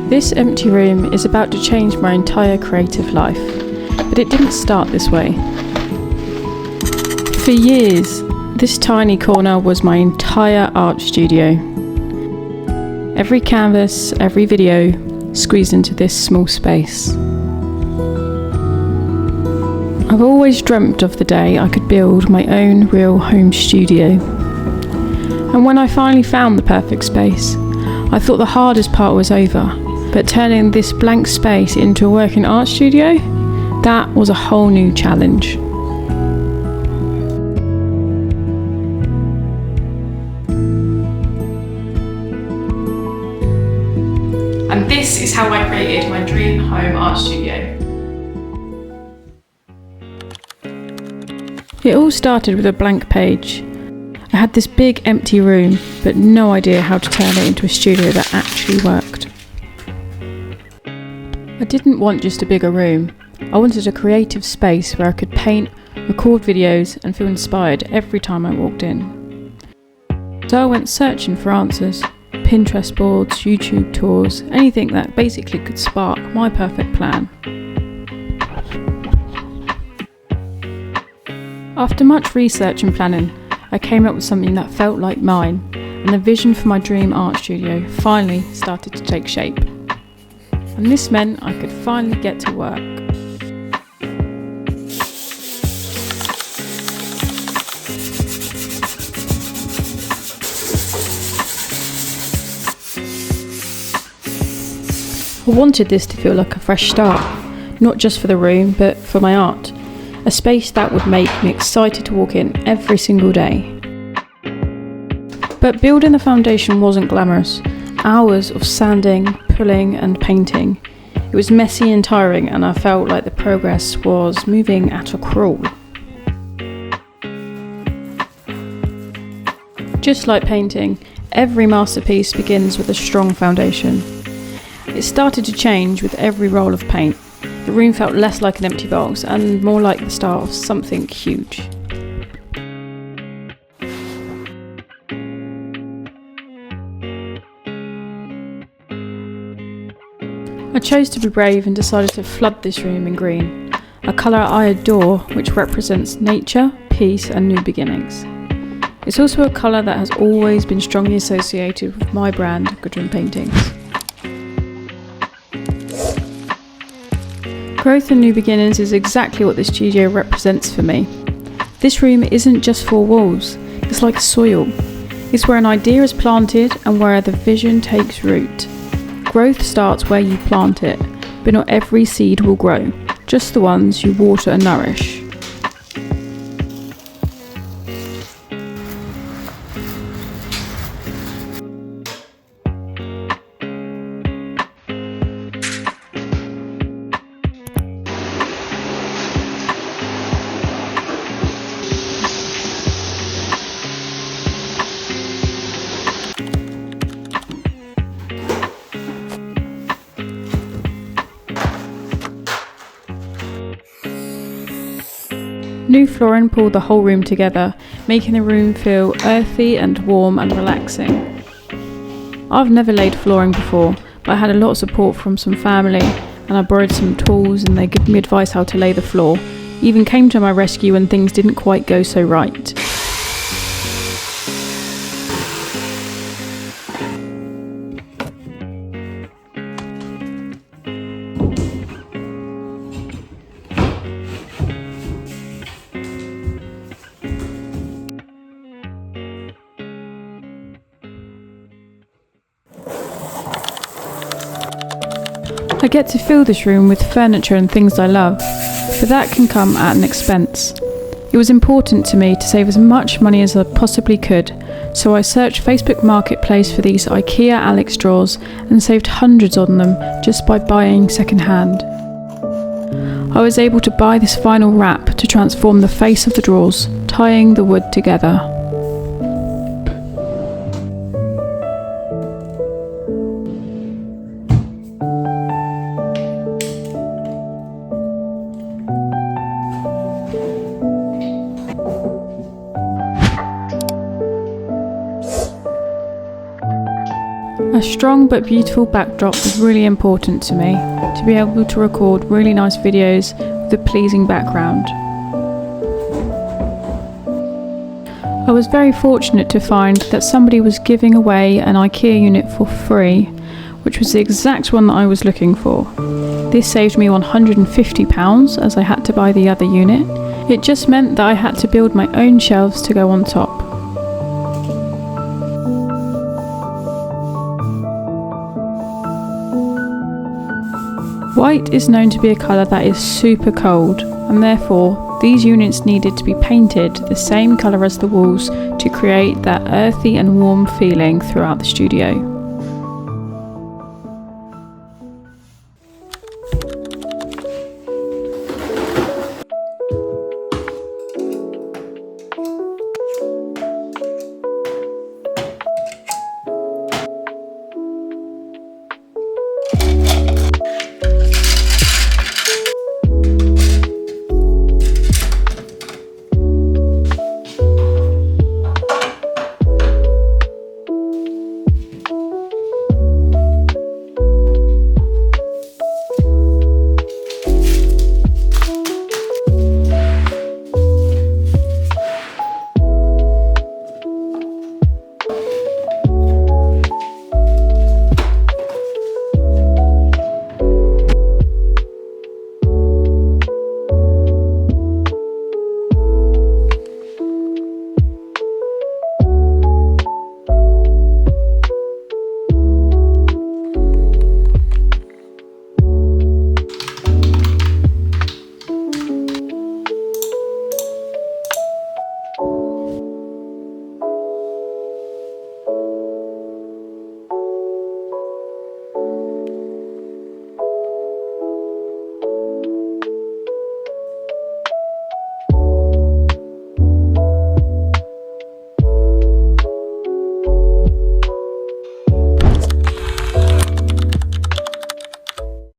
This empty room is about to change my entire creative life, but it didn't start this way. For years, this tiny corner was my entire art studio. Every canvas, every video, squeezed into this small space. I've always dreamt of the day I could build my own real home studio. And when I finally found the perfect space, I thought the hardest part was over. But turning this blank space into a working art studio, that was a whole new challenge. And this is how I created my dream home art studio. It all started with a blank page. I had this big empty room, but no idea how to turn it into a studio that actually worked. I didn't want just a bigger room. I wanted a creative space where I could paint, record videos, and feel inspired every time I walked in. So I went searching for answers. Pinterest boards, YouTube tours, anything that basically could spark my perfect plan. After much research and planning, I came up with something that felt like mine, and the vision for my dream art studio finally started to take shape. And this meant I could finally get to work. I wanted this to feel like a fresh start, not just for the room, but for my art. A space that would make me excited to walk in every single day. But building the foundation wasn't glamorous. Hours of sanding, pulling and painting. It was messy and tiring, and I felt like the progress was moving at a crawl. Just like painting, every masterpiece begins with a strong foundation. It started to change with every roll of paint. The room felt less like an empty box and more like the start of something huge. I chose to be brave and decided to flood this room in green, a colour I adore, which represents nature, peace and new beginnings. It's also a colour that has always been strongly associated with my brand, Goodwin Paintings. Growth and new beginnings is exactly what this studio represents for me. This room isn't just four walls, it's like soil. It's where an idea is planted and where the vision takes root. Growth starts where you plant it, but not every seed will grow, just the ones you water and nourish. New flooring pulled the whole room together, making the room feel earthy and warm and relaxing. I've never laid flooring before, but I had a lot of support from some family, and I borrowed some tools and they gave me advice how to lay the floor, even came to my rescue when things didn't quite go so right. I get to fill this room with furniture and things I love, but that can come at an expense. It was important to me to save as much money as I possibly could, so I searched Facebook Marketplace for these IKEA Alex drawers and saved hundreds on them just by buying second-hand. I was able to buy this vinyl wrap to transform the face of the drawers, tying the wood together. A strong but beautiful backdrop was really important to me, to be able to record really nice videos with a pleasing background. I was very fortunate to find that somebody was giving away an IKEA unit for free, which was the exact one that I was looking for. This saved me £150 as I had to buy the other unit. It just meant that I had to build my own shelves to go on top. White is known to be a colour that is super cold, and therefore these units needed to be painted the same colour as the walls to create that earthy and warm feeling throughout the studio.